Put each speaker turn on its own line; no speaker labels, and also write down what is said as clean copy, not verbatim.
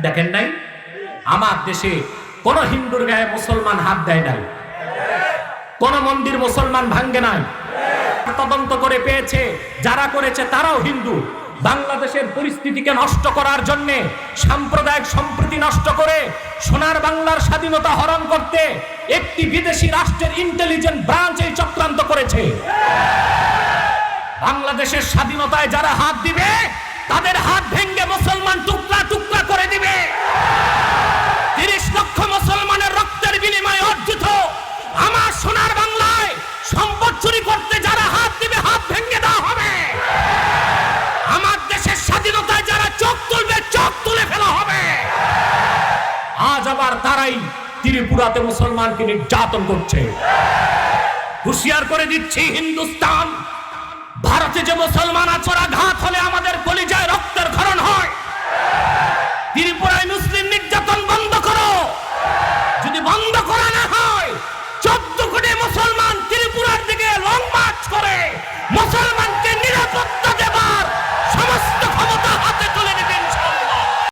দেখেন নাই আমার দেশে কোন হিন্দুর গায়ে মুসলমান হাত দেয় নাই, কোন মন্দির মুসলমান ভাঙ্গে নাই। তদন্ত করে পেয়েছে যারা করেছে তারাও হিন্দু। বাংলাদেশের পরিস্থিতিকে নষ্ট করার জন্য, সাম্প্রদায়িক সম্প্রীতি নষ্ট করে সোনার বাংলার স্বাধীনতা হরণ করতে একটি বিদেশি রাষ্ট্রের ইন্টেলিজেন্ট ব্রাঞ্চ এই চক্রান্ত করেছে। বাংলাদেশের স্বাধীনতায় যারা হাত দিবে তাদের হাত ভেঙে মুসলমান টুকরা টুকরা করে দিবে। 30 লক্ষ মুসলমানের রক্তের বিনিময়ে অর্জিত আমার সোনার বাংলায় সম্পদ চুরি করতে যারা হাত দিবে হাত ভেঙে দেওয়া হবে। আমার দেশের স্বাধীনতায় যারা চোখ তুলবে চোখ তুলে ফেলা হবে। আজ আবার তারাই ত্রিপুরাতে মুসলমানকে নির্যাতন করছে। হুঁশিয়ার করে দিচ্ছি হিন্দুস্তান, ভারতে যে মুসলমান আছড়া ঘাত হলে আমাদের কলিজায় রক্তের ক্ষরণ হয়, ত্রিপুরা